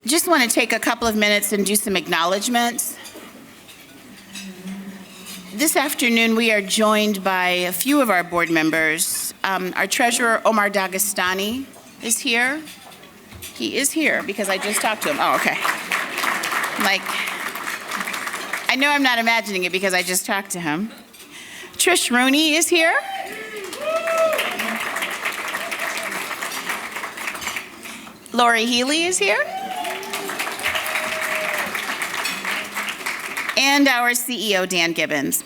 Just want to take a couple of minutes and do some acknowledgments. This afternoon, we are joined by a few of our board members. Our treasurer, Omar Dagestani, is here. He is here because I just talked to him. Oh, okay. I know I'm not imagining it because I just talked to him. Trish Rooney is here. Lori Healy is here. And our CEO, Dan Gibbons.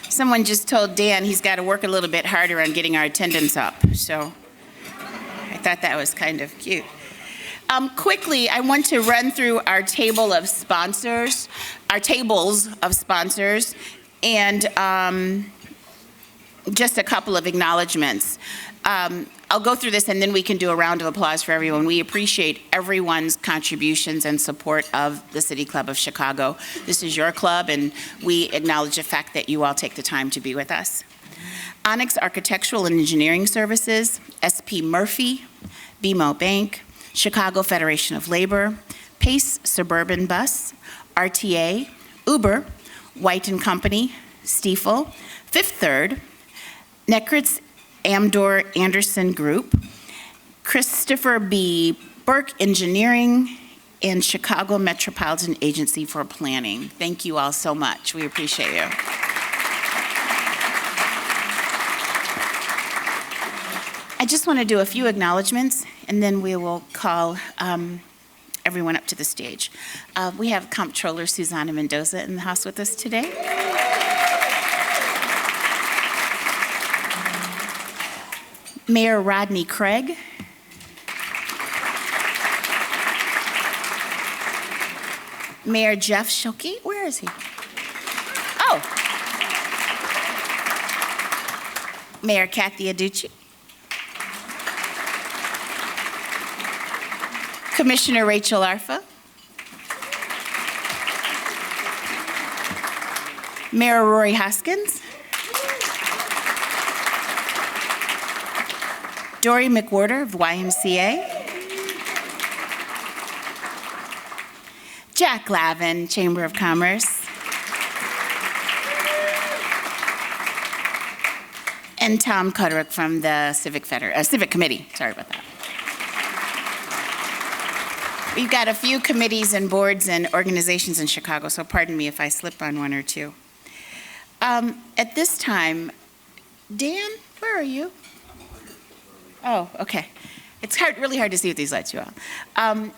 Someone just told Dan he's got to work a little bit harder on getting our attendance up, so I thought that was kind of cute. Quickly, I want to run through our tables of sponsors, and just a couple of acknowledgments. I'll go through this and then we can do a round of applause for everyone. We appreciate everyone's contributions and support of the City Club of Chicago. This is your club, and we acknowledge the fact that you all take the time to be with us. Onyx Architectural and Engineering Services, SP Murphy, BMO Bank, Chicago Federation of Labor, Pace Suburban Bus, RTA, Uber, White & Company, Stiefel, Fifth Third, Necritz Amdor Anderson Group, Christopher B. Burke Engineering, and Chicago Metropolitan Agency for Planning. Thank you all so much. We appreciate you. I just want to do a few acknowledgments, and then we will call everyone up to the stage. We have Comptroller Susana Mendoza in the house with us today. Mayor Rodney Craig. Mayor Jeff Schilke, where is he? Oh. Mayor Kathy Aducci. Commissioner Rachel Arfa. Mayor Rory Hoskins. Dory McWhorter of the YMCA. Jack Lavin, Chamber of Commerce. And Tom Kudrick from the Civic Committee. Sorry about that. We've got a few committees and boards and organizations in Chicago, so pardon me if I slip on one or two. At this time, Dan, where are you? Oh, okay. It's really hard to see with these lights, you all.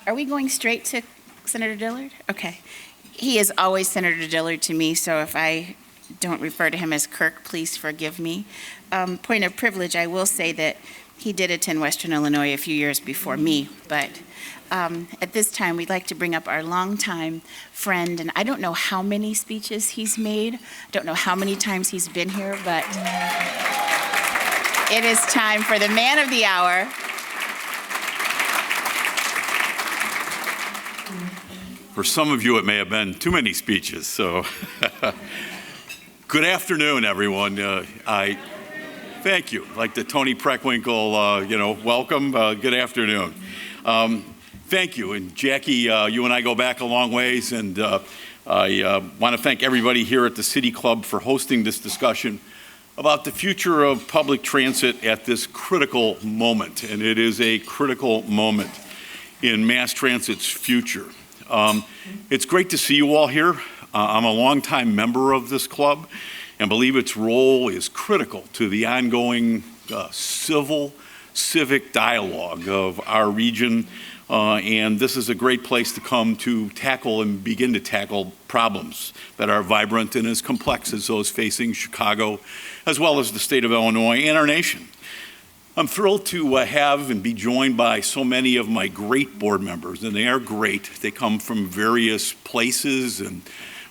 Are we going straight to Senator Dillard? Okay. He is always Senator Dillard to me, so if I don't refer to him as Kirk, please forgive me. Point of privilege, I will say that he did attend Western Illinois a few years before me, but at this time, we'd like to bring up our longtime friend, and I don't know how many speeches he's made. I don't know how many times he's been here, but it is time for the man of the hour. For some of you, it may have been too many speeches, so good afternoon, everyone. Thank you. Like the Tony Preckwinkle, welcome. Good afternoon. Thank you. And Jackie, you and I go back a long ways, and I want to thank everybody here at the City Club for hosting this discussion about the future of public transit at this critical moment. And it is a critical moment in mass transit's future. It's great to see you all here. I'm a longtime member of this club and believe its role is critical to the ongoing civic dialogue of our region. And this is a great place to come to tackle and begin to tackle problems that are vibrant and as complex as those facing Chicago, as well as the state of Illinois and our nation. I'm thrilled to have and be joined by so many of my great board members, and they are great. They come from various places and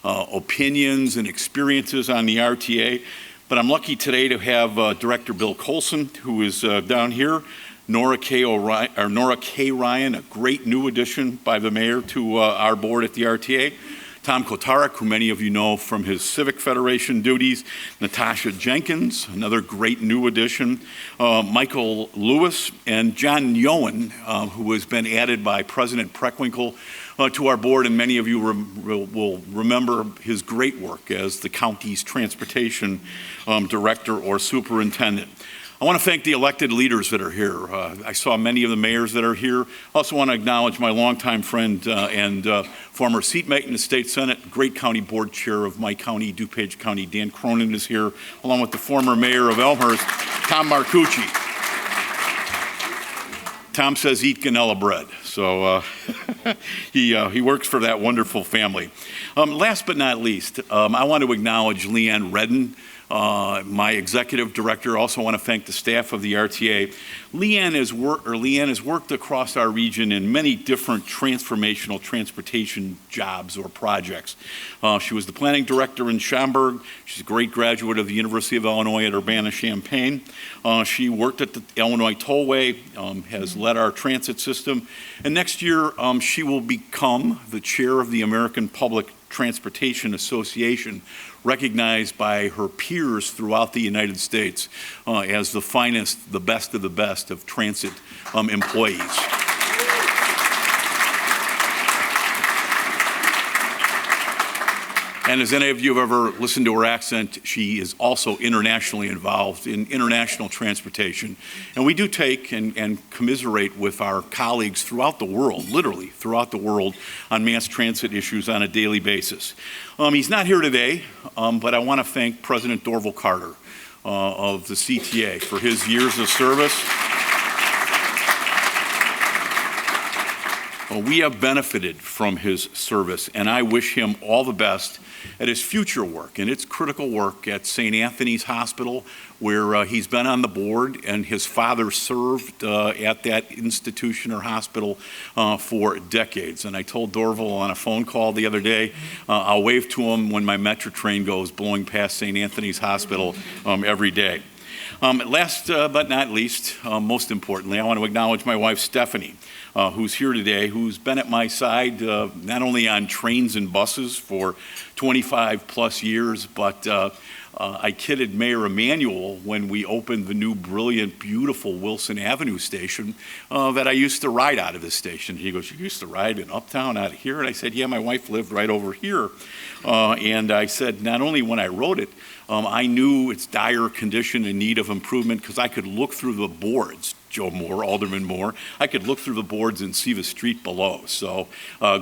opinions and experiences on the RTA, but I'm lucky today to have Director Bill Colson, who is down here, Nora K. Ryan, a great new addition by the mayor to our board at the RTA, Tom Kotarek, who many of you know from his Civic Federation duties, Natasha Jenkins, another great new addition, Michael Lewis, and John Yowen, who has been added by President Preckwinkle to our board, and many of you will remember his great work as the county's transportation director or superintendent. I want to thank the elected leaders that are here. I saw many of the mayors that are here. I also want to acknowledge my longtime friend and former seatmate in the state senate, great county board chair of my county, DuPage County, Dan Cronin is here, along with the former mayor of Elmhurst, Tom Marcucci. Tom says eat Ganella bread, so he works for that wonderful family. Last but not least, I want to acknowledge Leanne Redden, my executive director. Also want to thank the staff of the RTA. Leanne has worked across our region in many different transformational transportation jobs or projects. She was the planning director in Schaumburg. She's a great graduate of the University of Illinois at Urbana-Champaign. She worked at the Illinois Tollway, has led our transit system, and next year she will become the chair of the American Public Transportation Association, recognized by her peers throughout the United States as the finest, the best of transit employees. And as any of you have ever listened to her accent, she is also internationally involved in international transportation. And we do take and commiserate with our colleagues throughout the world, literally throughout the world, on mass transit issues on a daily basis. He's not here today, but I want to thank President Dorval Carter of the CTA for his years of service. We have benefited from his service, and I wish him all the best at his future work, and it's critical work at St. Anthony's Hospital, where he's been on the board, and his father served at that institution or hospital for decades. And I told Dorval on a phone call the other day, I'll wave to him when my Metra train goes blowing past St. Anthony's Hospital every day. Last but not least, most importantly, I want to acknowledge my wife, Stephanie, who's here today, who's been at my side not only on trains and buses for 25 plus years, but I kidded Mayor Emanuel when we opened the new, brilliant, beautiful Wilson Avenue station that I used to ride out of this station. He goes, "You used to ride in Uptown out of here?" And I said, "Yeah, my wife lived right over here." And I said, not only when I wrote it, I knew its dire condition and need of improvement because I could look through the boards, Joe Moore, Alderman Moore, I could look through the boards and see the street below. So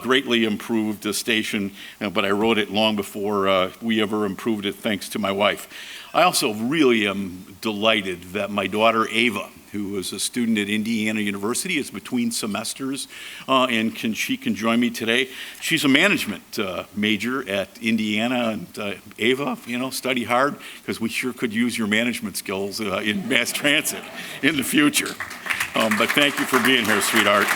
greatly improved the station, but I wrote it long before we ever improved it, thanks to my wife. I also really am delighted that my daughter Ava, who is a student at Indiana University, is between semesters, and she can join me today. She's a management major at Indiana, and Ava, study hard, because we sure could use your management skills in mass transit in the future. But thank you for being here, sweetheart.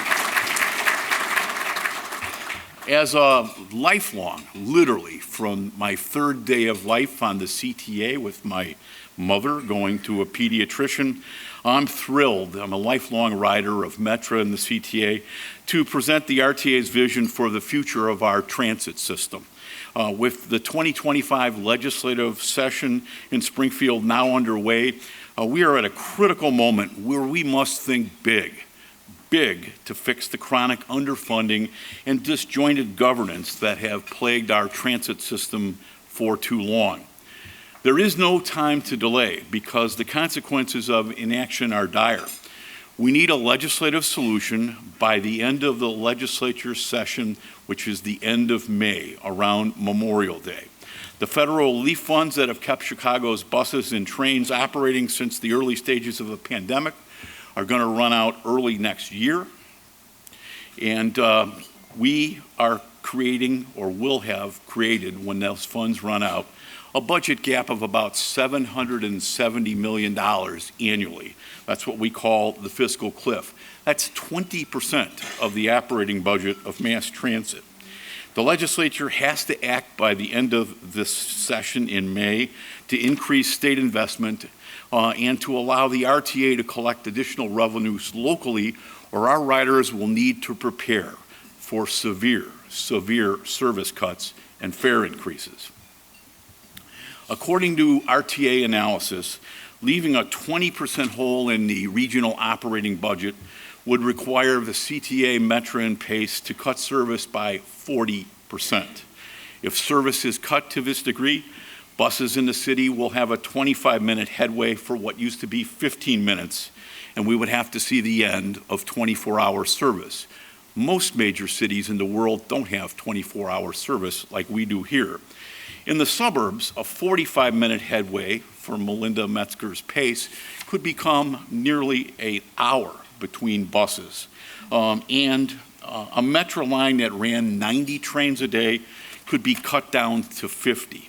As a lifelong, literally from my third day of life on the CTA with my mother going to a pediatrician, I'm thrilled, I'm a lifelong rider of Metra and the CTA, to present the RTA's vision for the future of our transit system. With the 2025 legislative session in Springfield now underway, we are at a critical moment where we must think big to fix the chronic underfunding and disjointed governance that have plagued our transit system for too long. There is no time to delay because the consequences of inaction are dire. We need a legislative solution by the end of the legislature session, which is the end of May, around Memorial Day. The federal relief funds that have kept Chicago's buses and trains operating since the early stages of the pandemic are going to run out early next year. And we are creating, or will have created when those funds run out, a budget gap of about $770 million annually. That's what we call the fiscal cliff. That's 20% of the operating budget of mass transit. The legislature has to act by the end of this session in May to increase state investment and to allow the RTA to collect additional revenues locally, or our riders will need to prepare for severe service cuts and fare increases. According to RTA analysis, leaving a 20% hole in the regional operating budget would require the CTA, Metra, and PACE to cut service by 40%. If service is cut to this degree, buses in the city will have a 25-minute headway for what used to be 15 minutes, and we would have to see the end of 24-hour service. Most major cities in the world don't have 24-hour service like we do here. In the suburbs, a 45-minute headway for Melinda Metzger's PACE could become nearly an hour between buses. And a Metra line that ran 90 trains a day could be cut down to 50.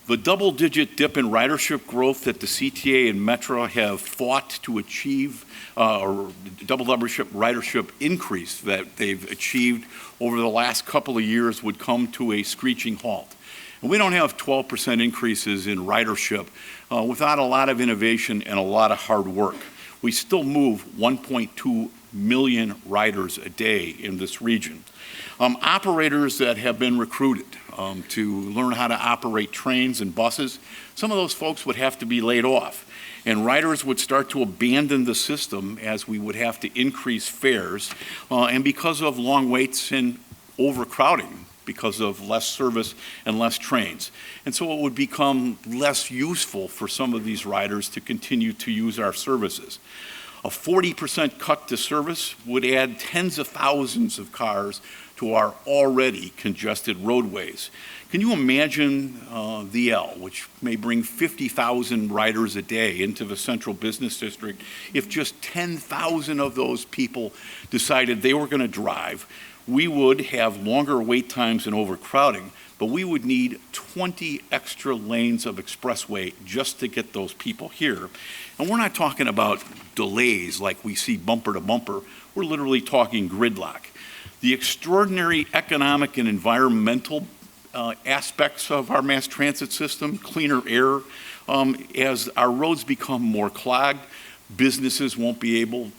The double-digit dip in ridership growth that the CTA and Metra have fought to achieve, or double ridership increase that they've achieved over the last couple of years would come to a screeching halt. And we don't have 12% increases in ridership without a lot of innovation and a lot of hard work. We still move 1.2 million riders a day in this region. Operators that have been recruited to learn how to operate trains and buses, some of those folks would have to be laid off. And riders would start to abandon the system as we would have to increase fares, and because of long waits and overcrowding, because of less service and less trains. And so it would become less useful for some of these riders to continue to use our services. A 40% cut to service would add tens of thousands of cars to our already congested roadways. Can you imagine the L, which may bring 50,000 riders a day into the central business district, if just 10,000 of those people decided they were going to drive? We would have longer wait times and overcrowding, but we would need 20 extra lanes of expressway just to get those people here. And we're not talking about delays like we see bumper to bumper. We're literally talking gridlock. The extraordinary economic and environmental aspects of our mass transit system, cleaner air, as our roads become more clogged, businesses won't be able,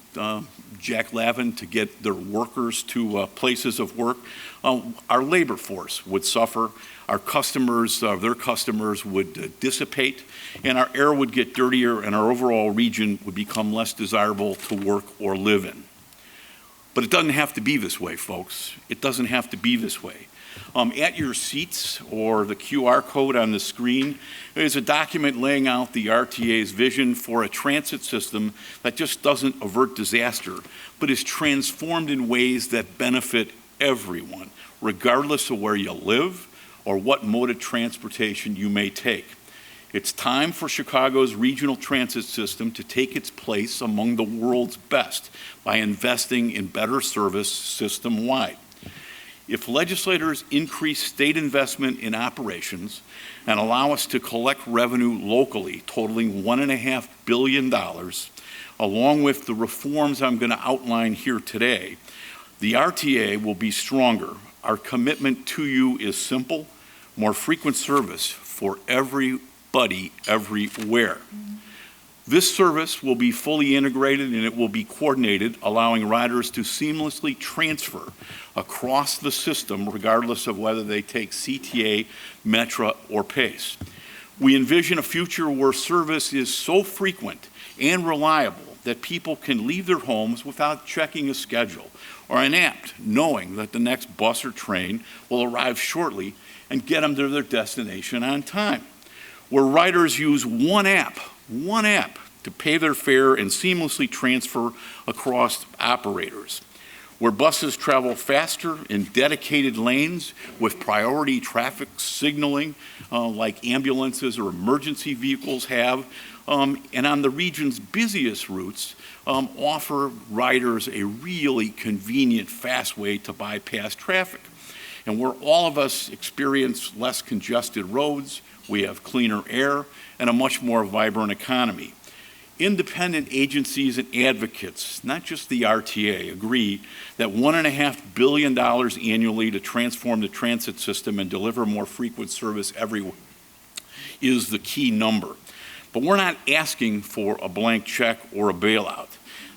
Jack Lavin, to get their workers to places of work. Our labor force would suffer. Our customers, their customers would dissipate, and our air would get dirtier, and our overall region would become less desirable to work or live in. But it doesn't have to be this way, folks. It doesn't have to be this way. At your seats or the QR code on the screen is a document laying out the RTA's vision for a transit system that just doesn't avert disaster, but is transformed in ways that benefit everyone, regardless of where you live or what mode of transportation you may take. It's time for Chicago's regional transit system to take its place among the world's best by investing in better service system-wide. If legislators increase state investment in operations and allow us to collect revenue locally totaling $1.5 billion, along with the reforms I'm going to outline here today, the RTA will be stronger. Our commitment to you is simple: more frequent service for everybody, everywhere. This service will be fully integrated and it will be coordinated, allowing riders to seamlessly transfer across the system, regardless of whether they take CTA, Metra, or PACE. We envision a future where service is so frequent and reliable that people can leave their homes without checking a schedule or an app, knowing that the next bus or train will arrive shortly and get them to their destination on time. Where riders use one app to pay their fare and seamlessly transfer across operators. Where buses travel faster in dedicated lanes with priority traffic signaling like ambulances or emergency vehicles have, and on the region's busiest routes, offer riders a really convenient, fast way to bypass traffic. And where all of us experience less congested roads, we have cleaner air and a much more vibrant economy. Independent agencies and advocates, not just the RTA, agree that $1.5 billion annually to transform the transit system and deliver more frequent service everywhere is the key number. But we're not asking for a blank check or a bailout.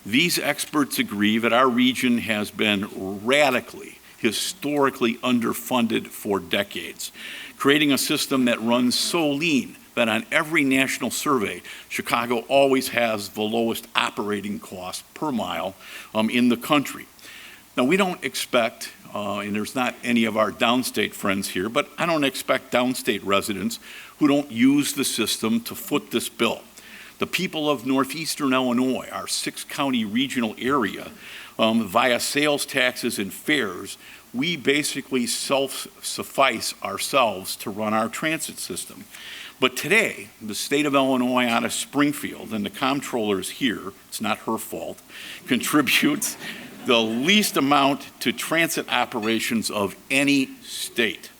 These experts agree that our region has been radically, historically underfunded for decades, creating a system that runs so lean that on every national survey, Chicago always has the lowest operating cost per mile in the country. Now, we don't expect, and there's not any of our downstate friends here, but I don't expect downstate residents who don't use the system to foot this bill. The people of northeastern Illinois, our 6-county regional area, via sales taxes and fares, we basically self-suffice ourselves to run our transit system. But today, the state of Illinois out of Springfield, and the comptroller is here, it's not her fault, contributes the least amount to transit operations of any state.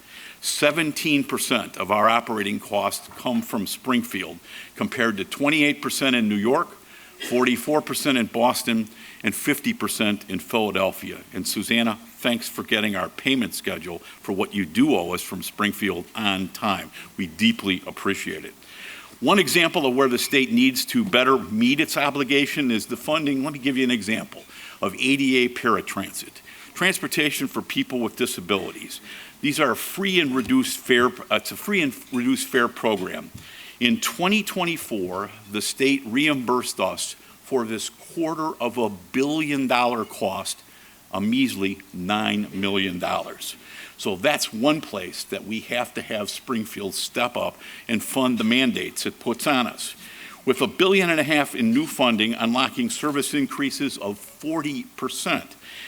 17% of our operating costs come from Springfield, compared to 28% in New York, 44% in Boston, and 50% in Philadelphia. And Susanna, thanks for getting our payment schedule for what you do owe us from Springfield on time. We deeply appreciate it. One example of where the state needs to better meet its obligation is the funding. Let me give you an example of ADA paratransit, transportation for people with disabilities. These are free and reduced fare. It's a free and reduced fare program. In 2024, the state reimbursed us for this $250 million cost, a measly $9 million. So that's one place that we have to have Springfield step up and fund the mandates it puts on us. With $1.5 billion in new funding, unlocking service increases of 40%,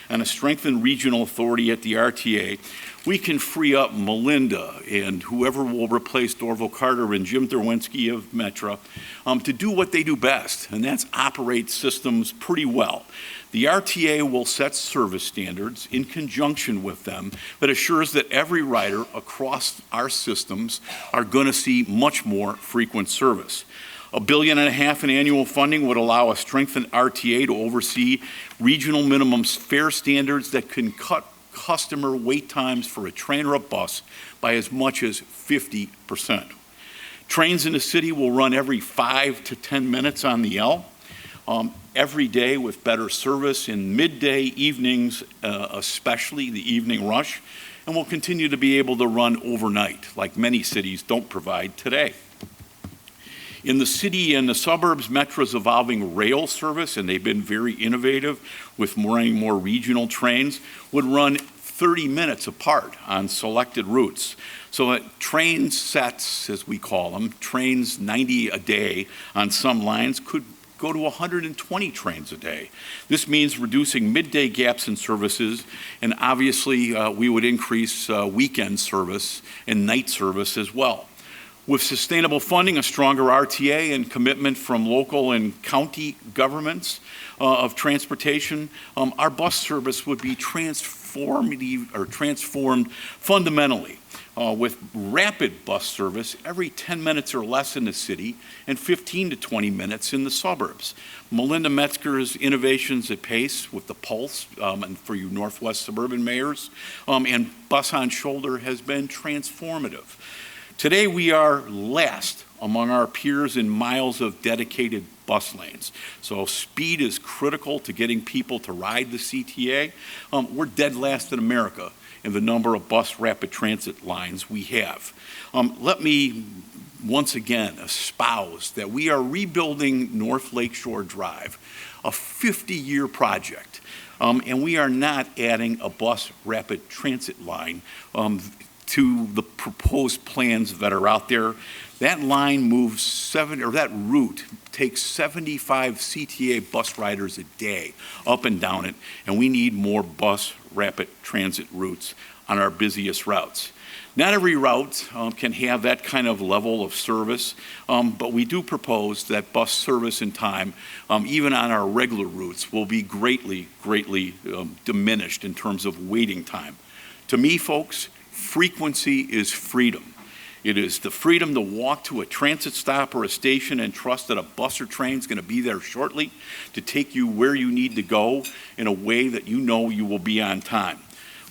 and a strengthened regional authority at the RTA, we can free up Melinda and whoever will replace Dorval Carter and Jim Derwinski of Metra to do what they do best, and that's operate systems pretty well. The RTA will set service standards in conjunction with them that assures that every rider across our systems are going to see much more frequent service. $1.5 billion in annual funding would allow a strengthened RTA to oversee regional minimum fare standards that can cut customer wait times for a train or a bus by as much as 50%. Trains in the city will run every 5 to 10 minutes on the L, every day with better service in midday, evenings, especially the evening rush, and will continue to be able to run overnight, like many cities don't provide today. In the city and the suburbs, Metra's evolving rail service, and they've been very innovative with more and more regional trains, would run 30 minutes apart on selected routes. So that train sets, as we call them, trains 90 a day on some lines could go to 120 trains a day. This means reducing midday gaps in services, and obviously we would increase weekend service and night service as well. With sustainable funding, a stronger RTA, and commitment from local and county governments of transportation, our bus service would be transformed fundamentally with rapid bus service every 10 minutes or less in the city and 15 to 20 minutes in the suburbs. Melinda Metzger's innovations at pace with the Pulse, and for you Northwest suburban mayors, and Bus on Shoulder has been transformative. Today, we are last among our peers in miles of dedicated bus lanes. So speed is critical to getting people to ride the CTA. We're dead last in America in the number of bus rapid transit lines we have. Let me once again espouse that we are rebuilding North Lakeshore Drive, a 50-year project, and we are not adding a bus rapid transit line to the proposed plans that are out there. That line moves that route takes 75 CTA bus riders a day up and down it, and we need more bus rapid transit routes on our busiest routes. Not every route can have that kind of level of service, but we do propose that bus service and time, even on our regular routes, will be greatly diminished in terms of waiting time. To me, folks, frequency is freedom. It is the freedom to walk to a transit stop or a station and trust that a bus or train is going to be there shortly to take you where you need to go in a way that you know you will be on time.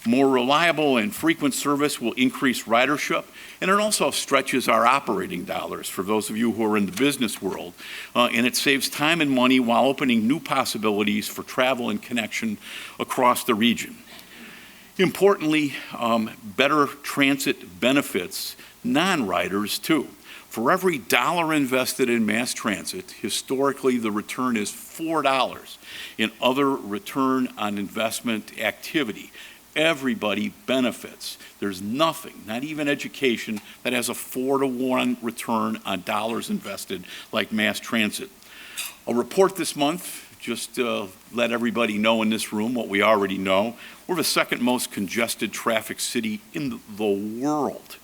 More reliable and frequent service will increase ridership, and it also stretches our operating dollars for those of you who are in the business world, and it saves time and money while opening new possibilities for travel and connection across the region. Importantly, better transit benefits non-riders too. For every dollar invested in mass transit, historically the return is $4 in other return on investment activity. Everybody benefits. There's nothing, not even education, that has a 4-to-1 return on dollars invested like mass transit. A report this month just let everybody know in this room what we already know. We're the second most congested traffic city in the world,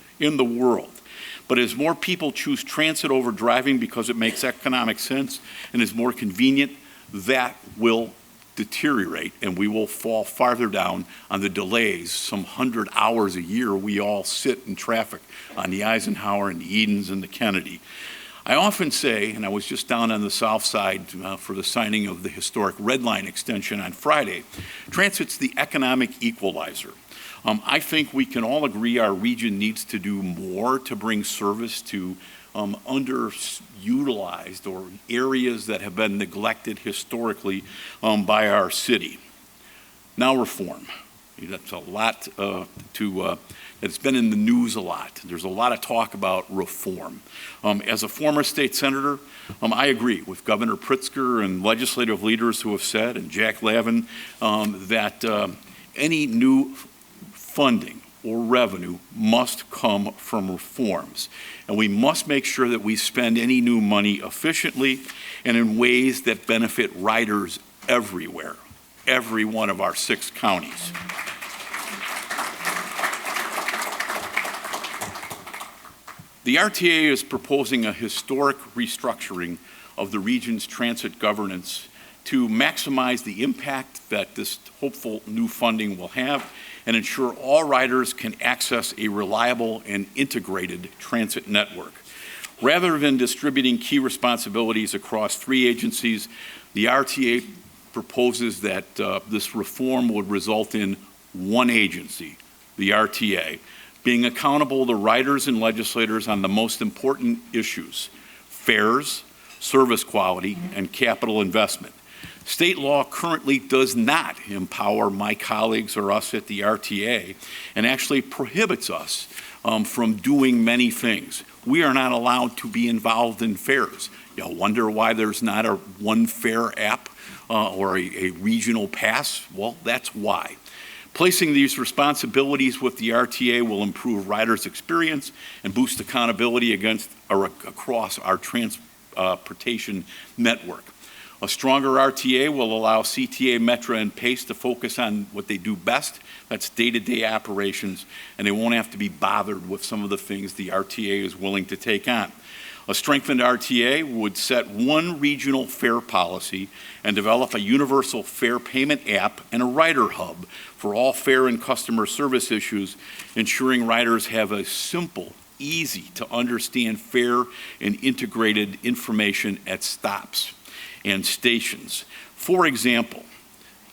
But as more people choose transit over driving because it makes economic sense and is more convenient, that will deteriorate and we will fall farther down on the delays. Some 100 hours a year we all sit in traffic on the Eisenhower and the Edens and the Kennedy. I often say, and I was just down on the south side for the signing of the historic Red Line extension on Friday, transit's the economic equalizer. I think we can all agree our region needs to do more to bring service to underutilized or areas that have been neglected historically by our city. Now reform. That's a lot it's been in the news a lot. There's a lot of talk about reform. As a former state senator, I agree with Governor Pritzker and legislative leaders who have said, and Jack Lavin, that any new funding or revenue must come from reforms. And we must make sure that we spend any new money efficiently and in ways that benefit riders everywhere, every one of our 6 counties. The RTA is proposing a historic restructuring of the region's transit governance to maximize the impact that this hopeful new funding will have and ensure all riders can access a reliable and integrated transit network. Rather than distributing key responsibilities across 3 agencies, the RTA proposes that this reform would result in one agency, the RTA, being accountable to riders and legislators on the most important issues: fares, service quality, and capital investment. State law currently does not empower my colleagues or us at the RTA and actually prohibits us from doing many things. We are not allowed to be involved in fares. You'll wonder why there's not a one fare app or a regional pass. Well, that's why. Placing these responsibilities with the RTA will improve riders' experience and boost accountability across our transportation network. A stronger RTA will allow CTA, Metra, and PACE to focus on what they do best. That's day-to-day operations, and they won't have to be bothered with some of the things the RTA is willing to take on. A strengthened RTA would set one regional fare policy and develop a universal fare payment app and a rider hub for all fare and customer service issues, ensuring riders have a simple, easy to understand fare and integrated information at stops and stations. For example,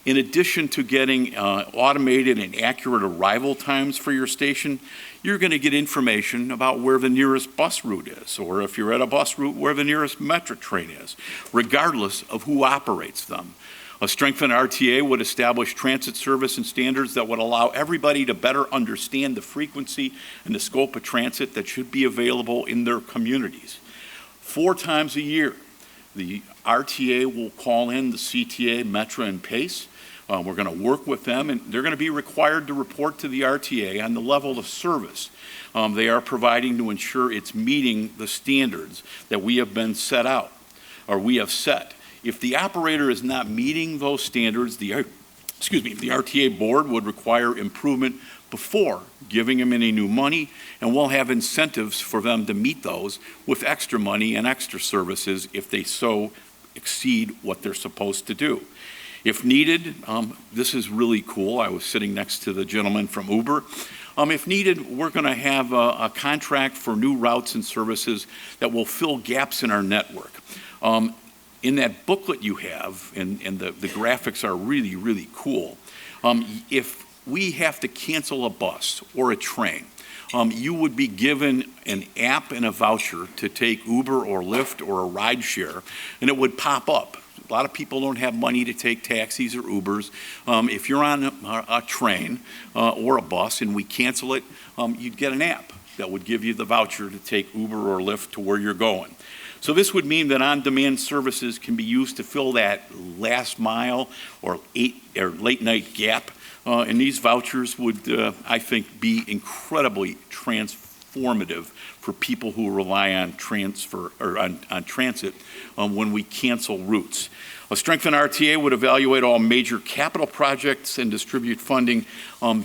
in addition to getting automated and accurate arrival times for your station, you're going to get information about where the nearest bus route is, or if you're at a bus route, where the nearest Metra train is, regardless of who operates them. A strengthened RTA would establish transit service and standards that would allow everybody to better understand the frequency and the scope of transit that should be available in their communities. 4 times a year, the RTA will call in the CTA, Metra, and PACE. We're going to work with them, and they're going to be required to report to the RTA on the level of service they are providing to ensure it's meeting the standards that we have been set out, or we have set. If the operator is not meeting those standards, the RTA board would require improvement before giving them any new money, and we'll have incentives for them to meet those with extra money and extra services if they so exceed what they're supposed to do. If needed, this is really cool. I was sitting next to the gentleman from Uber. If needed, we're going to have a contract for new routes and services that will fill gaps in our network. In that booklet you have, and the graphics are really, really cool, if we have to cancel a bus or a train, you would be given an app and a voucher to take Uber or Lyft or a ride share, and it would pop up A lot of people don't have money to take taxis or Ubers. If you're on a train or a bus and we cancel it, you'd get an app that would give you the voucher to take Uber or Lyft to where you're going. So this would mean that on-demand services can be used to fill that last mile or late night gap. And these vouchers would, I think, be incredibly transformative for people who rely on on transit when we cancel routes. A strengthened RTA would evaluate all major capital projects and distribute funding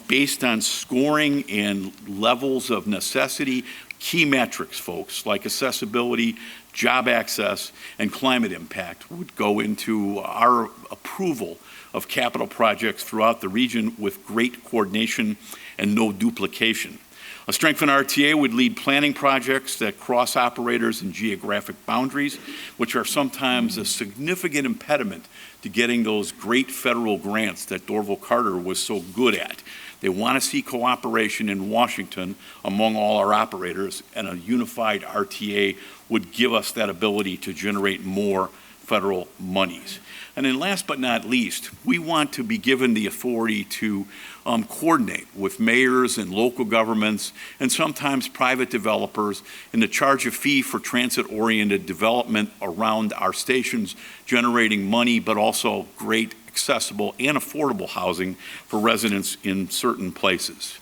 based on scoring and levels of necessity. Key metrics, folks, like accessibility, job access, and climate impact would go into our approval of capital projects throughout the region with great coordination and no duplication. A strengthened RTA would lead planning projects that cross operators and geographic boundaries, which are sometimes a significant impediment to getting those great federal grants that Dorval Carter was so good at. They want to see cooperation in Washington among all our operators, and a unified RTA would give us that ability to generate more federal monies. And then last but not least, we want to be given the authority to coordinate with mayors and local governments and sometimes private developers and to charge a fee for transit-oriented development around our stations, generating money but also great accessible and affordable housing for residents in certain places.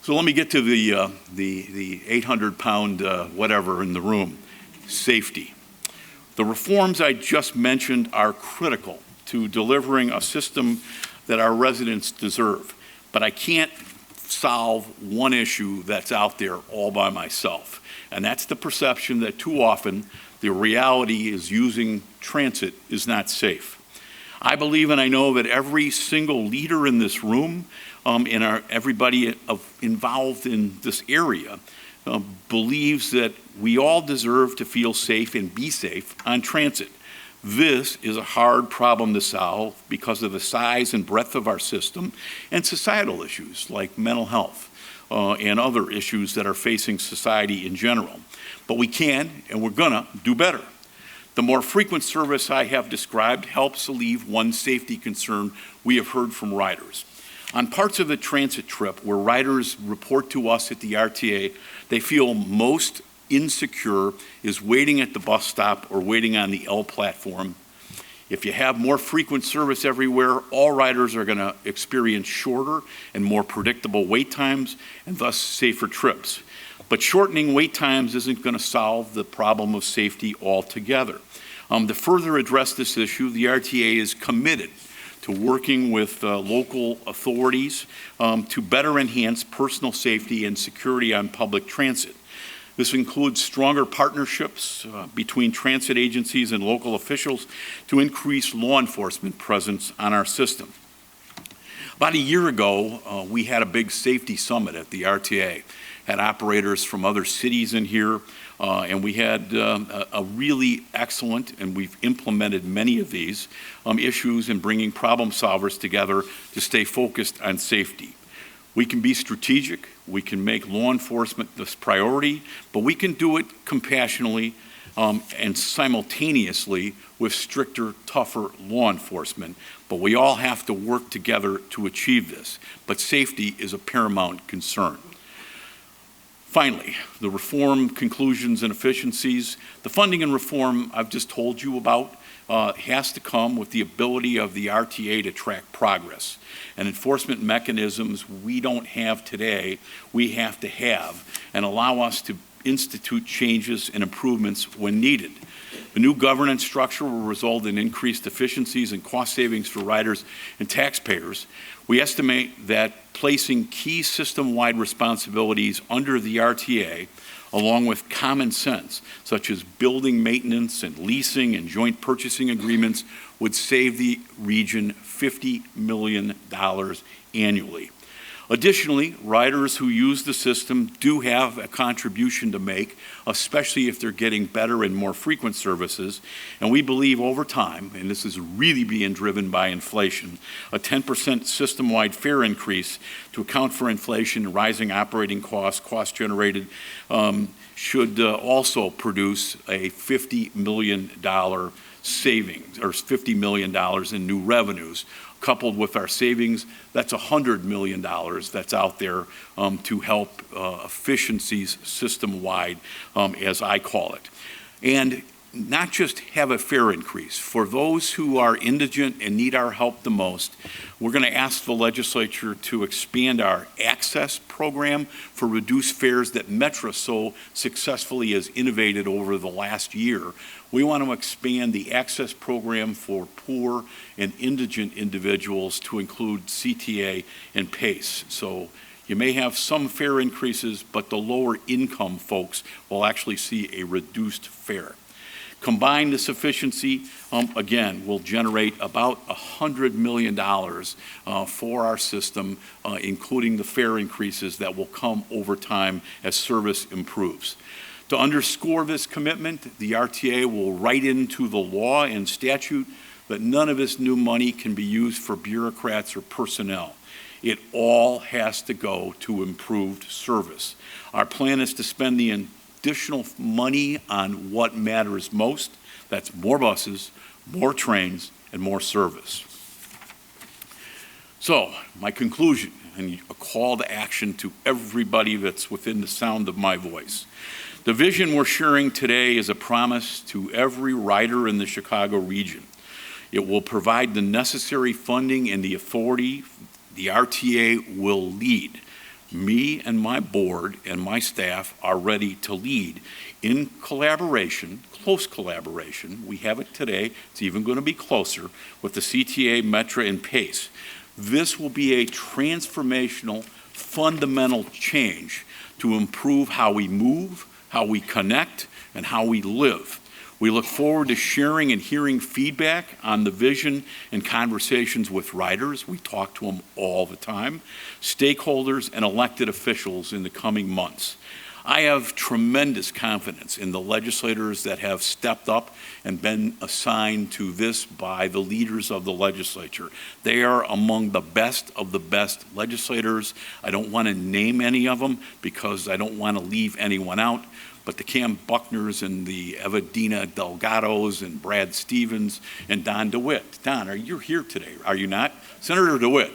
So let me get to the 800-pound whatever in the room, safety. The reforms I just mentioned are critical to delivering a system that our residents deserve, but I can't solve one issue that's out there all by myself, and that's the perception that too often the reality is using transit is not safe. I believe and I know that every single leader in this room and everybody involved in this area believes that we all deserve to feel safe and be safe on transit. This is a hard problem to solve because of the size and breadth of our system and societal issues like mental health and other issues that are facing society in general. But we can and we're gonna do better. The more frequent service I have described helps alleviate one safety concern we have heard from riders. On parts of the transit trip where riders report to us at the RTA, they feel most insecure is waiting at the bus stop or waiting on the L platform. If you have more frequent service everywhere, all riders are going to experience shorter and more predictable wait times and thus safer trips. But shortening wait times isn't going to solve the problem of safety altogether. To further address this issue, the RTA is committed to working with local authorities to better enhance personal safety and security on public transit. This includes stronger partnerships between transit agencies and local officials to increase law enforcement presence on our system. About a year ago, we had a big safety summit at the RTA. Had operators from other cities in here, and we had a really excellent, and we've implemented many of these issues in bringing problem solvers together to stay focused on safety. We can be strategic, we can make law enforcement this priority, but we can do it compassionately and simultaneously with stricter, tougher law enforcement. But we all have to work together to achieve this. But safety is a paramount concern. Finally, the reform conclusions and efficiencies. The funding and reform I've just told you about has to come with the ability of the RTA to track progress. And enforcement mechanisms we don't have today, we have to have, and allow us to institute changes and improvements when needed. The new governance structure will result in increased efficiencies and cost savings for riders and taxpayers. We estimate that placing key system-wide responsibilities under the RTA, along with common sense, such as building maintenance and leasing and joint purchasing agreements, would save the region $50 million annually. Additionally, riders who use the system do have a contribution to make, especially if they're getting better and more frequent services. And we believe over time, and this is really being driven by inflation, a 10% system-wide fare increase to account for inflation, rising operating costs, cost generated, should also produce a $50 million savings, or $50 million in new revenues. Coupled with our savings, that's $100 million that's out there to help efficiencies system-wide, as I call it. And not just have a fare increase. For those who are indigent and need our help the most, we're going to ask the legislature to expand our access program for reduced fares that Metra so successfully has innovated over the last year. We want to expand the access program for poor and indigent individuals to include CTA and PACE. So you may have some fare increases, but the lower income folks will actually see a reduced fare. Combine this efficiency, again, will generate about $100 million for our system, including the fare increases that will come over time as service improves. To underscore this commitment, the RTA will write into the law and statute that none of this new money can be used for bureaucrats or personnel. It all has to go to improved service. Our plan is to spend the additional money on what matters most. That's more buses, more trains, and more service. So, my conclusion and a call to action to everybody that's within the sound of my voice. The vision we're sharing today is a promise to every rider in the Chicago region. It will provide the necessary funding and the authority. The RTA will lead. Me and my board and my staff are ready to lead in collaboration, close collaboration. We have it today. It's even going to be closer with the CTA, Metra, and PACE. This will be a transformational, fundamental change to improve how we move, how we connect, and how we live. We look forward to sharing and hearing feedback on the vision and conversations with riders. We talk to them all the time, stakeholders, and elected officials in the coming months. I have tremendous confidence in the legislators that have stepped up and been assigned to this by the leaders of the legislature. They are among the best of the best legislators. I don't want to name any of them because I don't want to leave anyone out. But the Cam Buckners and the Evadina Delgados and Brad Stevens and Don DeWitt. Don, you're here today, are you not? Senator DeWitt,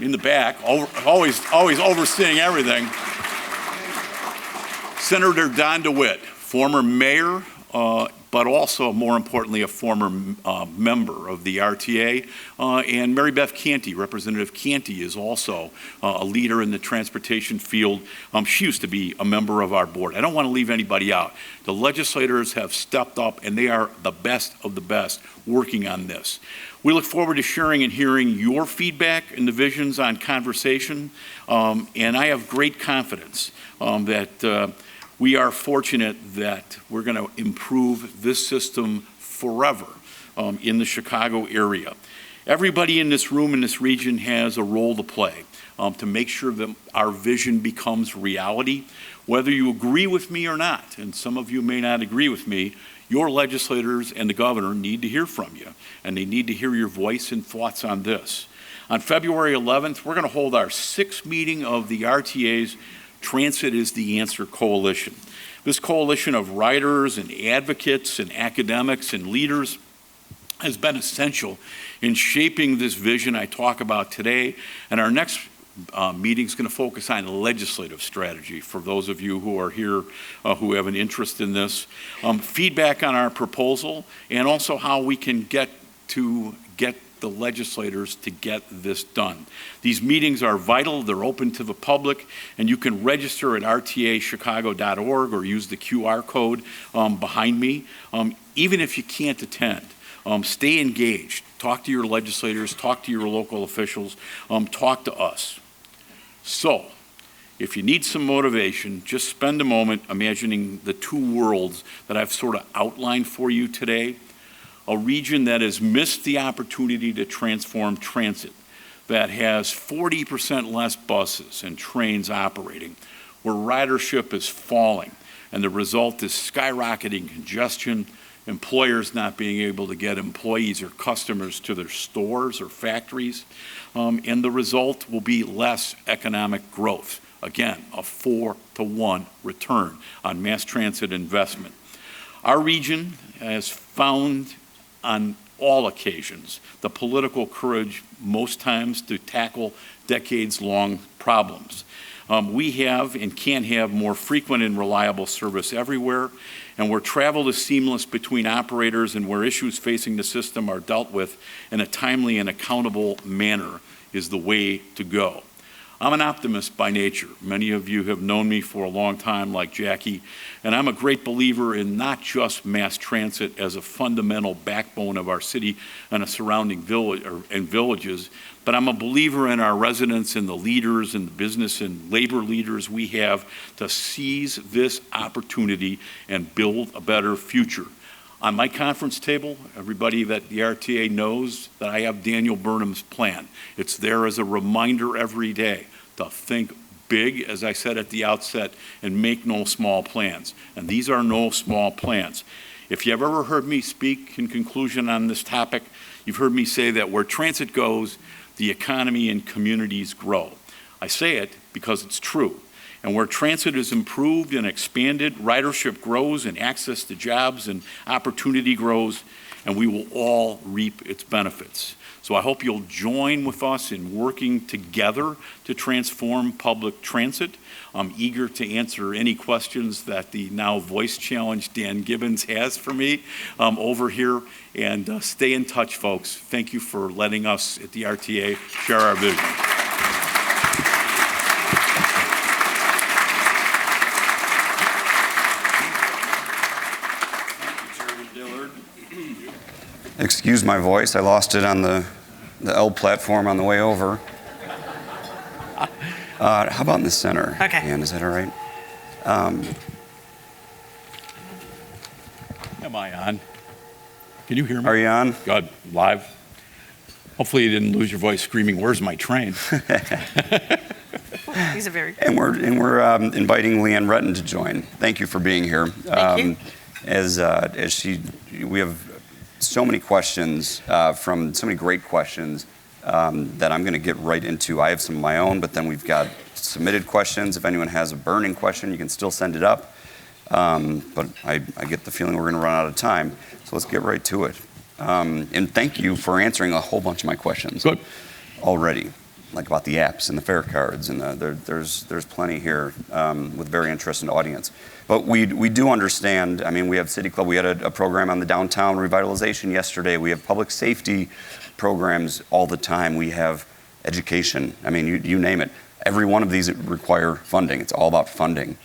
in the back, always overseeing everything. Senator Don DeWitt, former mayor, but also, more importantly, a former member of the RTA. And Mary Beth Canty, Representative Canty, is also a leader in the transportation field. She used to be a member of our board. I don't want to leave anybody out. The legislators have stepped up, and they are the best of the best working on this. We look forward to sharing and hearing your feedback and the visions on conversation. And I have great confidence that we are fortunate that we're going to improve this system forever in the Chicago area. Everybody in this room, in this region, has a role to play to make sure that our vision becomes reality. Whether you agree with me or not, and some of you may not agree with me, your legislators and the governor need to hear from you, and they need to hear your voice and thoughts on this. On February 11th, we're going to hold our 6th meeting of the RTA's Transit is the Answer Coalition. This coalition of writers and advocates and academics and leaders has been essential in shaping this vision I talk about today. And our next meeting is going to focus on legislative strategy for those of you who are here who have an interest in this. Feedback on our proposal, and also how we can get the legislators to get this done. These meetings are vital. They're open to the public, and you can register at rtachicago.org or use the QR code behind me. Even if you can't attend, stay engaged. Talk to your legislators, talk to your local officials, talk to us. So, if you need some motivation, just spend a moment imagining the two worlds that I've sort of outlined for you today. A region that has missed the opportunity to transform transit, that has 40% less buses and trains operating, where ridership is falling, and the result is skyrocketing congestion, employers not being able to get employees or customers to their stores or factories, and the result will be less economic growth. Again, a 4-to-1 return on mass transit investment. Our region has found on all occasions the political courage most times to tackle decades-long problems. We have and can have more frequent and reliable service everywhere, and where travel is seamless between operators and where issues facing the system are dealt with in a timely and accountable manner is the way to go. I'm an optimist by nature. Many of you have known me for a long time, like Jackie, and I'm a great believer in not just mass transit as a fundamental backbone of our city and the surrounding villages, but I'm a believer in our residents and the leaders and the business and labor leaders we have to seize this opportunity and build a better future. On my conference table, everybody that the RTA knows that I have Daniel Burnham's plan. It's there as a reminder every day to think big, as I said at the outset, and make no small plans. And these are no small plans. If you've ever heard me speak in conclusion on this topic, you've heard me say that where transit goes, the economy and communities grow. I say it because it's true. And where transit is improved and expanded, ridership grows and access to jobs and opportunity grows, and we will all reap its benefits. So I hope you'll join with us in working together to transform public transit. I'm eager to answer any questions that the now voice-challenged Dan Gibbons has for me over here. And stay in touch, folks. Thank you for letting us at the RTA share our vision. Excuse my voice, I lost it on the L platform on the way over. How about in the center? Okay. Ann, is that all right? Am I on? Can you hear me? Are you on? Good. Live? Hopefully you didn't lose your voice screaming, "Where's my train?" These are very And we're inviting Leanne Retton to join. Thank you for being here. Thank you. We have so many questions from so many great questions that I'm going to get right into. I have some of my own, but then we've got submitted questions. If anyone has a burning question, you can still send it up. But I get the feeling we're going to run out of time, so let's get right to it. And thank you for answering a whole bunch of my questions. Good. Already, like about the apps and the fare cards, and there's plenty here with very interested audience. But we do understand. I mean, we have City Club. We had a program on the downtown revitalization yesterday. We have public safety programs all the time. We have education. I mean, you name it. Every one of these require funding. It's all about funding.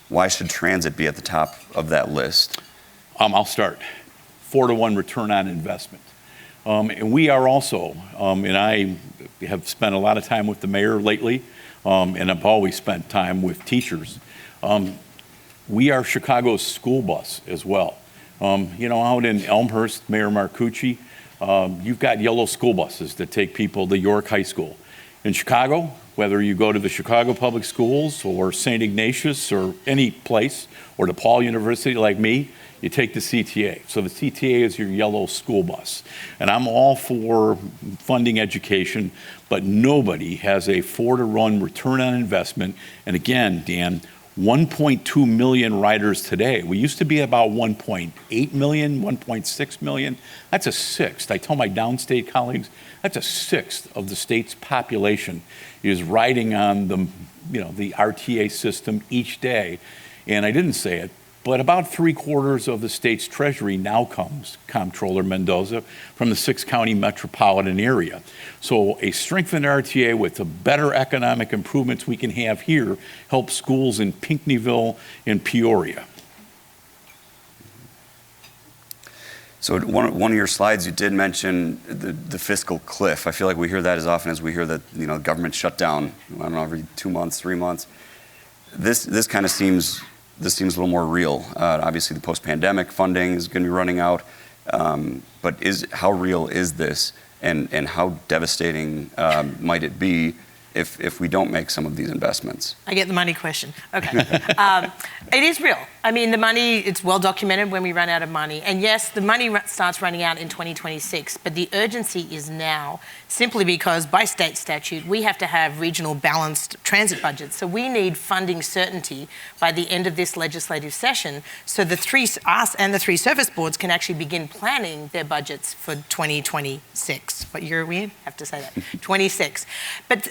Why should transit be at the top of that list? I'll start. 4-to-1 return on investment. And we are also, and I have spent a lot of time with the mayor lately, and I've always spent time with teachers. We are Chicago's school bus as well. Out in Elmhurst, Mayor Marcucci, you've got yellow school buses that take people to York High School. In Chicago, whether you go to the Chicago Public Schools or St. Ignatius or any place, or DePaul University like me, you take the CTA. So the CTA is your yellow school bus. And I'm all for funding education, but nobody has a 4-to-1 return on investment. And again, Dan, 1.2 million riders today. We used to be about 1.8 million, 1.6 million. That's a sixth. I tell my downstate colleagues, that's a sixth of the state's population is riding on the RTA system each day. And I didn't say it, but about 3/4 of the state's treasury now comes, Comptroller Mendoza, from the 6-county metropolitan area. So a strengthened RTA with the better economic improvements we can have here helps schools in Pinckneyville and Peoria. So one of your slides, you did mention the fiscal cliff. I feel like we hear that as often as we hear that government shut down. I don't know, every 2 months, 3 months. This kind of seems a little more real. Obviously, the post-pandemic funding is going to be running out. But how real is this, and how devastating might it be if we don't make some of these investments? I get the money question. Okay. It is real. I mean, the money, it's well documented when we run out of money. And yes, the money starts running out in 2026, but the urgency is now, simply because by state statute, we have to have regional balanced transit budgets. So we need funding certainty by the end of this legislative session, so us and the three service boards can actually begin planning their budgets for 2026. What year are we in? I have to say that. 26. But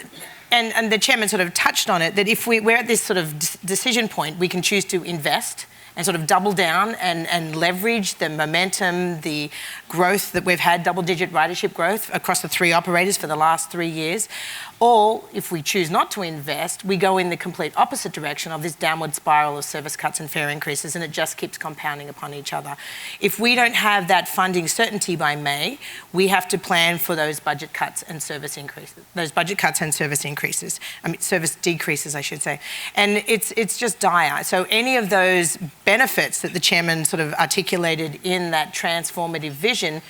and the chairman sort of touched on it, that if we're at this sort of decision point, we can choose to invest and sort of double down and leverage the momentum, the growth that we've had, double-digit ridership growth across the three operators for the last 3 years. Or if we choose not to invest, we go in the complete opposite direction of this downward spiral of service cuts and fare increases, and it just keeps compounding upon each other. If we don't have that funding certainty by May, we have to plan for those budget cuts and service increases. Service decreases, I should say. And it's just dire. So any of those benefits that the chairman sort of articulated in that transformative vision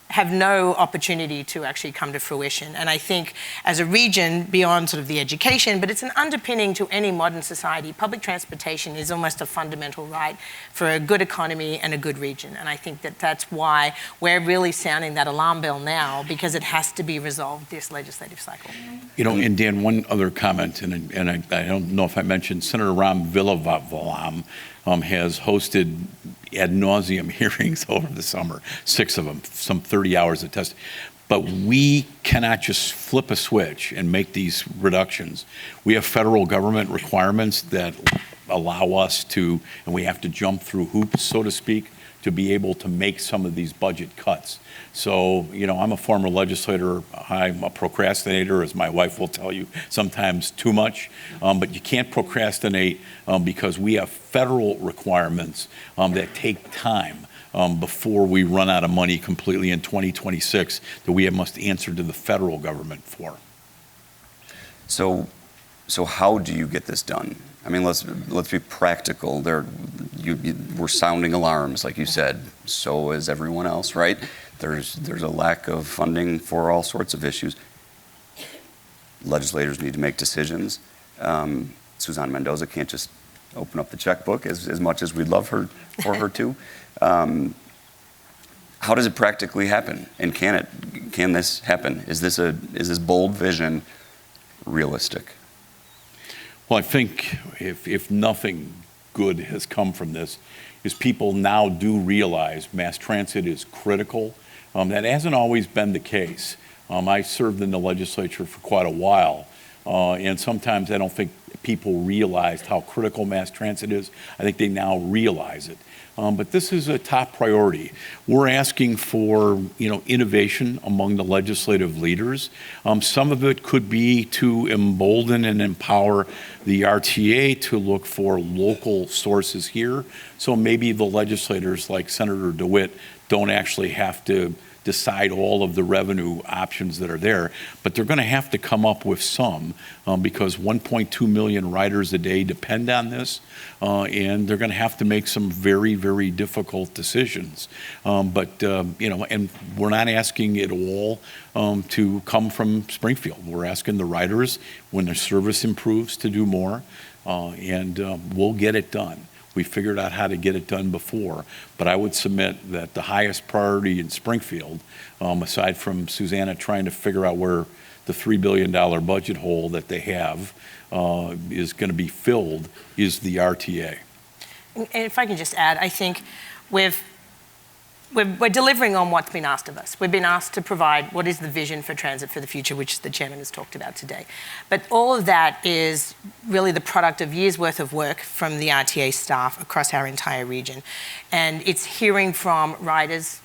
have no opportunity to actually come to fruition. And I think as a region, beyond sort of the education, but it's an underpinning to any modern society, public transportation is almost a fundamental right for a good economy and a good region. And I think that that's why we're really sounding that alarm bell now, because it has to be resolved this legislative cycle. You know, and Dan, one other comment, and I don't know if I mentioned, Senator Ram Villavalam has hosted ad nauseum hearings over the summer, 6 of them, some 30 hours of testing. But we cannot just flip a switch and make these reductions. We have federal government requirements that allow us to, and we have to jump through hoops, so to speak, to be able to make some of these budget cuts. So, you know, I'm a former legislator. I'm a procrastinator, as my wife will tell you, sometimes too much. But you can't procrastinate because we have federal requirements that take time before we run out of money completely in 2026 that we must answer to the federal government for. So how do you get this done? I mean, let's be practical. We're sounding alarms, like you said. So is everyone else, right? There's a lack of funding for all sorts of issues. Legislators need to make decisions. Suzanne Mendoza can't just open up the checkbook as much as we'd love for her to. How does it practically happen? And can this happen? Is this bold vision realistic? Well, I think if nothing good has come from this, is people now do realize mass transit is critical. That hasn't always been the case. I served in the legislature for quite a while, and sometimes I don't think people realized how critical mass transit is. I think they now realize it. But this is a top priority. We're asking for, innovation among the legislative leaders. Some of it could be to embolden and empower the RTA to look for local sources here. So maybe the legislators like Senator DeWitt don't actually have to decide all of the revenue options that are there, but they're going to have to come up with some because 1.2 million riders a day depend on this, and they're going to have to make some very, very difficult decisions. And we're not asking it all to come from Springfield. We're asking the riders, when their service improves, to do more, and we'll get it done. We figured out how to get it done before, but I would submit that the highest priority in Springfield, aside from Susanna trying to figure out where the $3 billion budget hole that they have is going to be filled, is the RTA. And if I can just add, I think we're delivering on what's been asked of us. We've been asked to provide what is the vision for transit for the future, which the chairman has talked about today. But all of that is really the product of years' worth of work from the RTA staff across our entire region. And it's hearing from riders,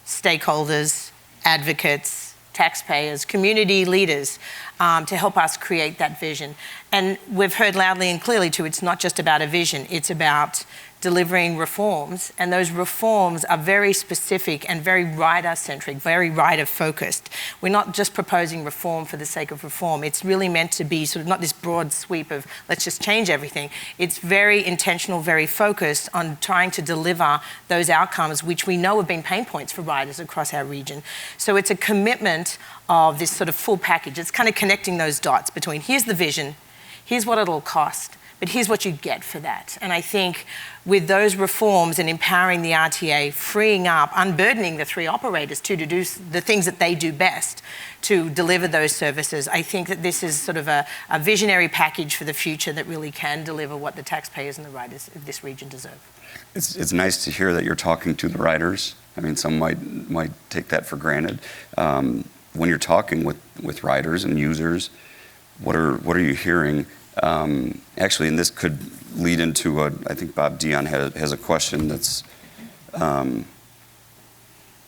stakeholders, advocates, taxpayers, community leaders to help us create that vision. And we've heard loudly and clearly too, it's not just about a vision, it's about delivering reforms, and those reforms are very specific and very rider-centric, very rider-focused. We're not just proposing reform for the sake of reform. It's really meant to be sort of not this broad sweep of let's just change everything. It's very intentional, very focused on trying to deliver those outcomes which we know have been pain points for riders across our region. So it's a commitment of this sort of full package. It's kind of connecting those dots between here's the vision, here's what it'll cost, but here's what you get for that. And I think with those reforms and empowering the RTA, freeing up, unburdening the three operators to do the things that they do best to deliver those services, I think that this is sort of a visionary package for the future that really can deliver what the taxpayers and the riders of this region deserve. It's nice to hear that you're talking to the riders. I mean, some might take that for granted. When you're talking with riders and users, what are you hearing? Actually, and this could lead into I think Bob Dion has a question that's,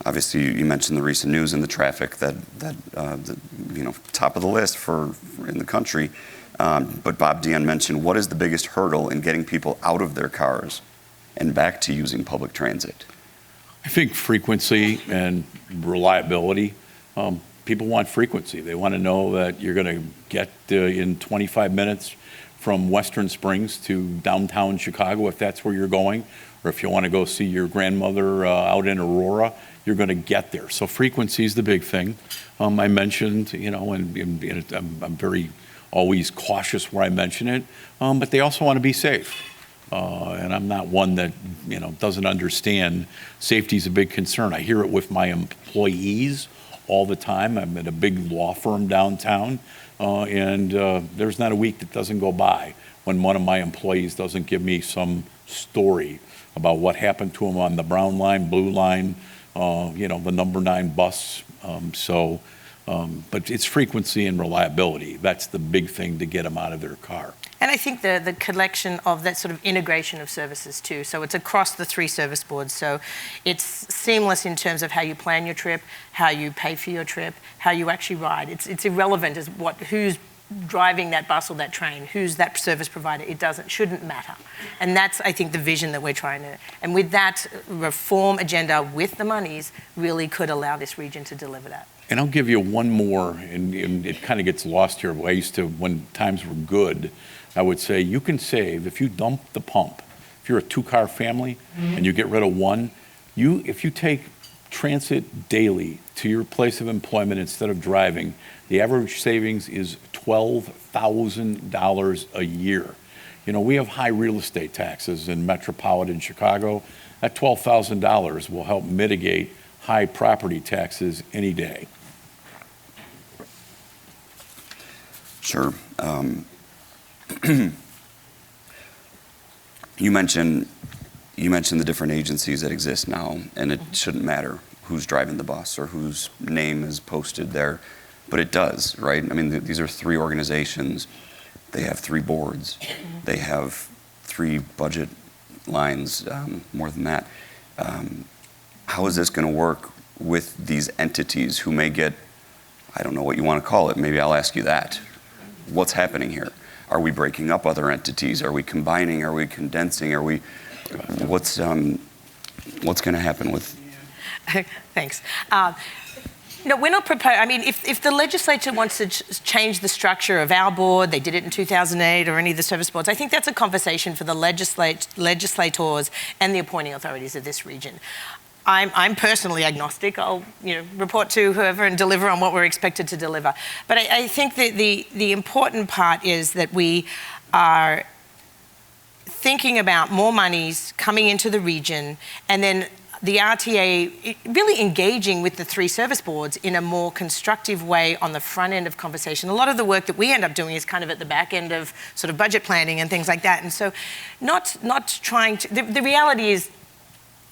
obviously you mentioned the recent news and the traffic that top of the list for in the country. But Bob Dion mentioned, what is the biggest hurdle in getting people out of their cars and back to using public transit? I think frequency and reliability. People want frequency. They want to know that you're going to get in 25 minutes from Western Springs to downtown Chicago, if that's where you're going, or if you want to go see your grandmother out in Aurora, you're going to get there. So frequency is the big thing. I mentioned, and I'm very always cautious where I mention it, but they also want to be safe. And I'm not one that, doesn't understand safety is a big concern. I hear it with my employees all the time. I'm at a big law firm downtown, and there's not a week that doesn't go by when one of my employees doesn't give me some story about what happened to him on the brown line, blue line, the number 9 bus. But it's frequency and reliability. That's the big thing to get them out of their car. And I think the collection of that sort of integration of services too. So it's across the 3 service boards. So it's seamless in terms of how you plan your trip, how you pay for your trip, how you actually ride. It's irrelevant as who's driving that bus or that train, who's that service provider. Shouldn't matter. And that's, I think, the vision that we're trying to, and with that reform agenda with the monies really could allow this region to deliver that. And I'll give you one more, and it kind of gets lost here. I used to, when times were good, I would say you can save, if you dump the pump, if you're a 2-car family and you get rid of one, if you take transit daily to your place of employment instead of driving, the average savings is $12,000 a year. We have high real estate taxes in metropolitan Chicago. That $12,000 will help mitigate high property taxes any day. Sure. You mentioned the different agencies that exist now, and it shouldn't matter who's driving the bus or whose name is posted there, but it does, right? I mean, these are 3 organizations. They have 3 boards. They have 3 budget lines, more than that. How is this going to work with these entities who may get, I don't know what you want to call it, maybe I'll ask you that. What's happening here? Are we breaking up other entities? Are we combining? Are we condensing? What's going to happen with? Thanks. No, we're not proposing. I mean, if the legislature wants to change the structure of our board, they did it in 2008, or any of the service boards, I think that's a conversation for the legislators and the appointing authorities of this region. I'm personally agnostic. I'll report to whoever and deliver on what we're expected to deliver. But I think that the important part is that we are thinking about more monies coming into the region, and then the RTA really engaging with the 3 service boards in a more constructive way on the front end of conversation. A lot of the work that we end up doing is kind of at the back end of sort of budget planning and things like that. And so not trying to, the reality is,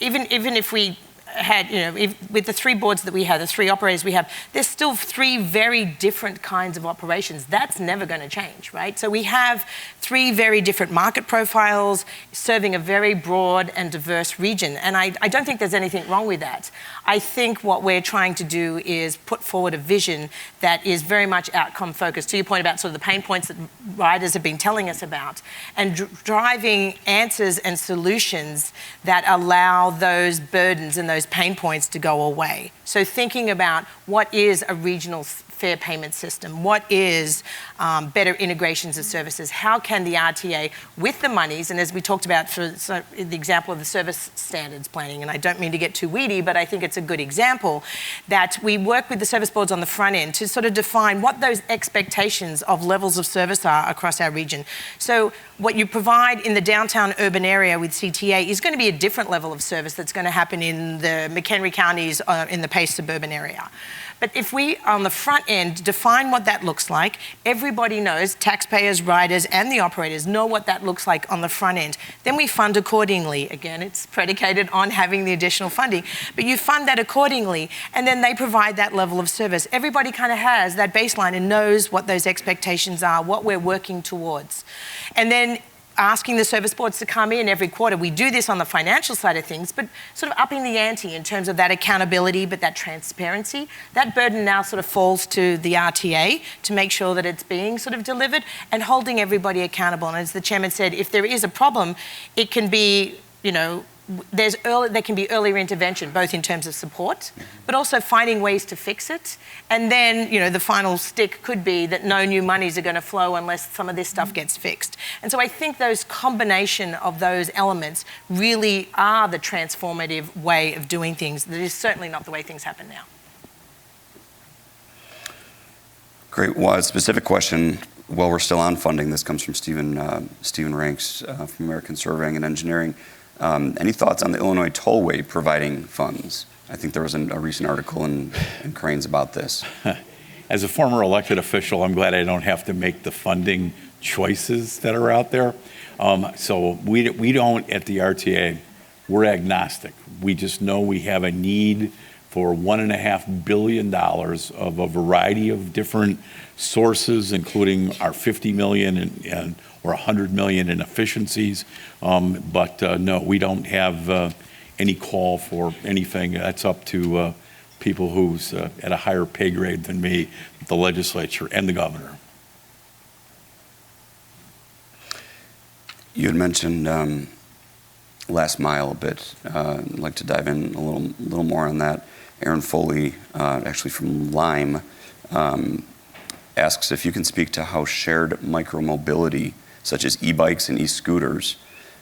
even if we had, with the 3 boards that we have, the 3 operators we have, there's still 3 very different kinds of operations. That's never going to change, right? So we have 3 very different market profiles serving a very broad and diverse region. And I don't think there's anything wrong with that. I think what we're trying to do is put forward a vision that is very much outcome focused, to your point about sort of the pain points that riders have been telling us about, and driving answers and solutions that allow those burdens and those pain points to go away. So thinking about what is a regional fair payment system, what is better integrations of services, how can the RTA, with the monies, and as we talked about for the example of the service standards planning, and I don't mean to get too weedy, but I think it's a good example, that we work with the service boards on the front end to sort of define what those expectations of levels of service are across our region. So what you provide in the downtown urban area with CTA is going to be a different level of service that's going to happen in the McHenry counties in the Pace suburban area. But if we, on the front end, define what that looks like, everybody knows, taxpayers, riders, and the operators know what that looks like on the front end, then we fund accordingly. Again, it's predicated on having the additional funding, but you fund that accordingly, and then they provide that level of service. Everybody kind of has that baseline and knows what those expectations are, what we're working towards. And then asking the service boards to come in every quarter. We do this on the financial side of things, but sort of upping the ante in terms of that accountability, but that transparency. That burden now sort of falls to the RTA to make sure that it's being sort of delivered and holding everybody accountable. And as the chairman said, if there is a problem, it can be, there can be earlier intervention, both in terms of support, but also finding ways to fix it. And then, the final stick could be that no new monies are going to flow unless some of this stuff gets fixed. And so I think those combination of those elements really are the transformative way of doing things. That is certainly not the way things happen now. Great. Well, a specific question, while we're still on funding, this comes from Stephen Ranks from American Surveying and Engineering. Any thoughts on the Illinois Tollway providing funds? I think there was a recent article in Cranes about this. As a former elected official, I'm glad I don't have to make the funding choices that are out there. So we don't, at the RTA, we're agnostic. We just know we have a need for $1.5 billion of a variety of different sources, including our $50 million or $100 million in efficiencies. But no, we don't have any call for anything. That's up to people who's at a higher pay grade than me, the legislature and the governor. You had mentioned last mile a bit. I'd like to dive in a little more on that. Aaron Foley, actually from Lime, asks if you can speak to how shared micromobility, such as e-bikes and e-scooters,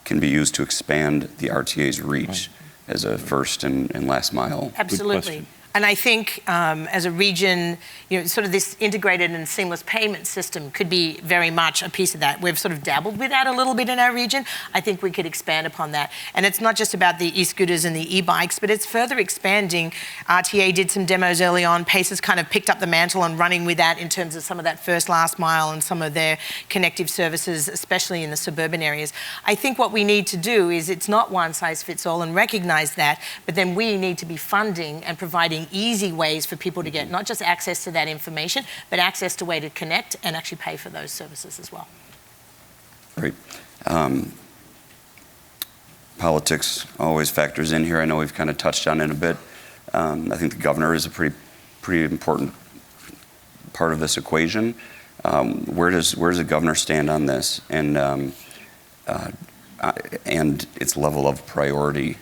can be used to expand the RTA's reach as a first and last mile. Absolutely. And I think as a region, sort of this integrated and seamless payment system could be very much a piece of that. We've sort of dabbled with that a little bit in our region. I think we could expand upon that. And it's not just about the e-scooters and the e-bikes, but it's further expanding. RTA did some demos early on. Pace has kind of picked up the mantle and running with that in terms of some of that first, last mile and some of their connective services, especially in the suburban areas. I think what we need to do is it's not one size fits all and recognize that, but then we need to be funding and providing easy ways for people to get not just access to that information, but access to way to connect and actually pay for those services as well. Great. Politics always factors in here. I know we've kind of touched on it a bit. I think the governor is a pretty important part of this equation. Where does the governor stand on this, and its level of priority?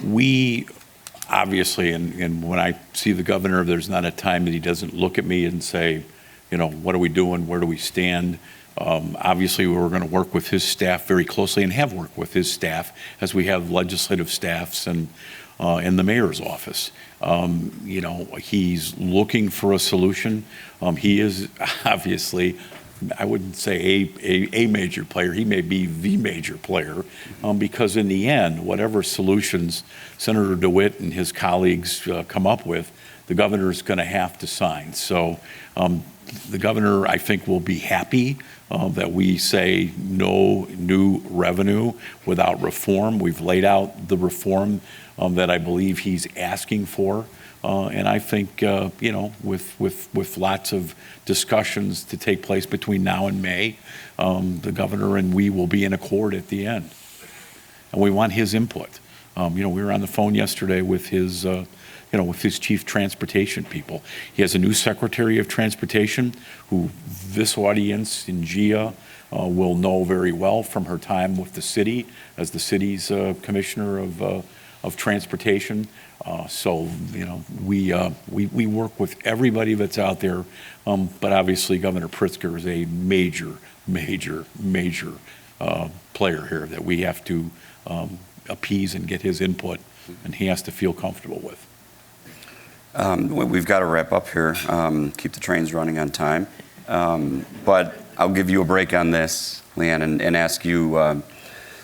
We obviously, and when I see the governor, there's not a time that he doesn't look at me and say, what are we doing? Where do we stand? Obviously, we're going to work with his staff very closely and have worked with his staff as we have legislative staffs and in the mayor's office. He's looking for a solution. He is obviously I wouldn't say a major player. He may be the major player, because in the end, whatever solutions Senator DeWitt and his colleagues come up with, the governor is going to have to sign. So the governor, I think, will be happy that we say no new revenue without reform. We've laid out the reform that I believe he's asking for. And I think, with lots of discussions to take place between now and May, the governor and we will be in accord at the end. And we want his input. We were on the phone yesterday with his chief transportation people. He has a new secretary of transportation who this audience in GIA will know very well from her time with the city as the city's commissioner of transportation. So we work with everybody that's out there, but obviously Governor Pritzker is a major player here that we have to appease and get his input, and he has to feel comfortable with. We've got to wrap up here, keep the trains running on time. But I'll give you a break on this, Leanne, and ask you,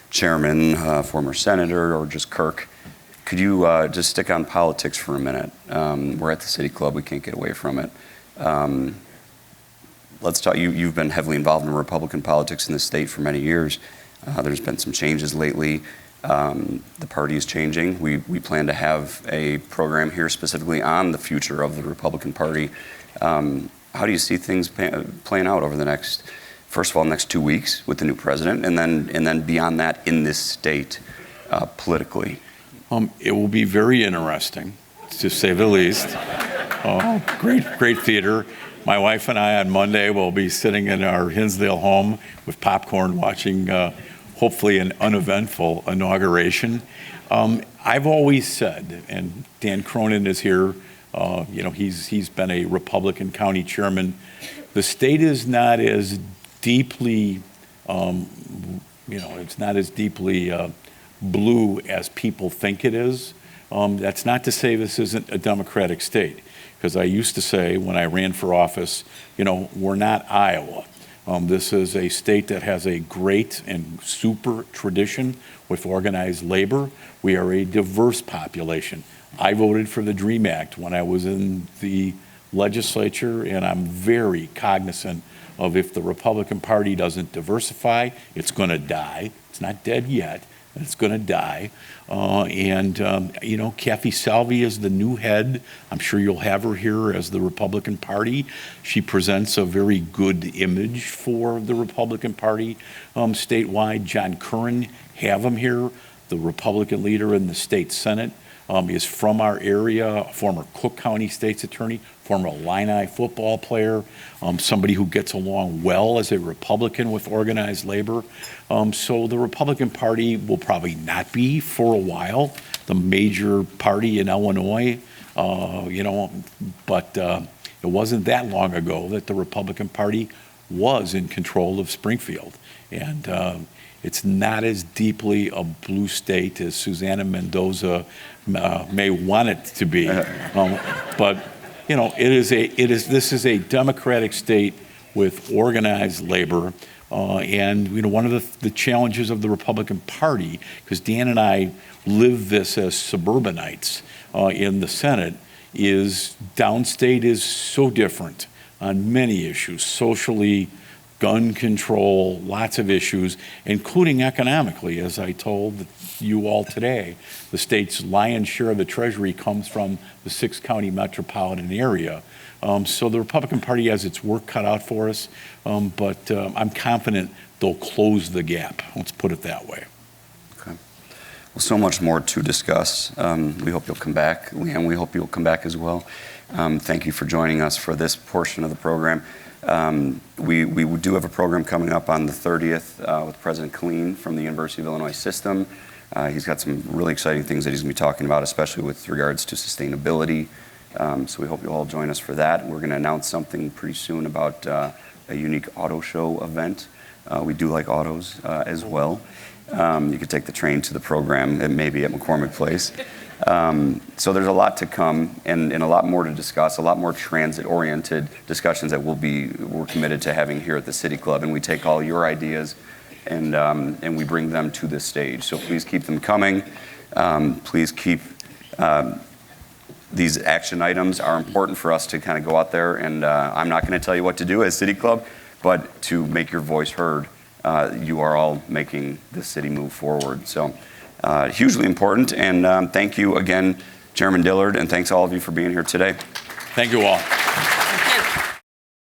Chairman, former Senator, or just Kirk, could you just stick on politics for a minute? We're at the City Club. We can't get away from it. Let's talk. You've been heavily involved in Republican politics in the state for many years. There's been some changes lately. The party is changing. We plan to have a program here specifically on the future of the Republican Party. How do you see things playing out over the next 2 weeks with the new president, and then beyond that in this state politically? It will be very interesting, to say the least. Great theater. My wife and I on Monday will be sitting in our Hinsdale home with popcorn watching hopefully an uneventful inauguration. I've always said, and Dan Cronin is here, he's been a Republican county chairman. The state is not as deeply, it's not as deeply blue as people think it is. That's not to say this isn't a Democratic state, because I used to say when I ran for office, we're not Iowa. This is a state that has a great and super tradition with organized labor. We are a diverse population. I voted for the DREAM Act when I was in the legislature, and I'm very cognizant of if the Republican Party doesn't diversify, it's going to die. It's not dead yet. It's going to die. Kathy Salvi is the new head. I'm sure you'll have her here as the Republican Party. She presents a very good image for the Republican Party statewide. John Curran, have him here, the Republican leader in the state Senate, is from our area, a former Cook County State's Attorney, former Illini football player, somebody who gets along well as a Republican with organized labor. So the Republican Party will probably not be for a while the major party in Illinois, but it wasn't that long ago that the Republican Party was in control of Springfield. And it's not as deeply a blue state as Susana Mendoza may want it to be, but this is a Democratic state with organized labor, and one of the challenges of the Republican Party, because Dan and I live this as suburbanites in the Senate, is downstate is so different on many issues, socially, gun control, lots of issues, including economically, as I told you all today. The state's lion's share of the treasury comes from the 6-county metropolitan area. So the Republican Party has its work cut out for us, but I'm confident they'll close the gap. Let's put it that way. Okay. Well, so much more to discuss. We hope you'll come back. Leanne, we hope you'll come back as well. Thank you for joining us for this portion of the program. We do have a program coming up on the 30th with President Killeen from the University of Illinois System. He's got some really exciting things that he's going to be talking about, especially with regards to sustainability. So we hope you'll all join us for that. We're going to announce something pretty soon about a unique auto show event. We do like autos as well. You could take the train to the program, maybe at McCormick Place. So there's a lot to come and a lot more to discuss, a lot more transit-oriented discussions that we're committed to having here at the City Club. And we take all your ideas and we bring them to this stage. So please keep them coming. Please keep these action items are important for us to kind of go out there, and I'm not going to tell you what to do as City Club, but to make your voice heard. You are all making the city move forward. So hugely important, and thank you again, Chairman Dillard, and thanks all of you for being here today. Thank you all.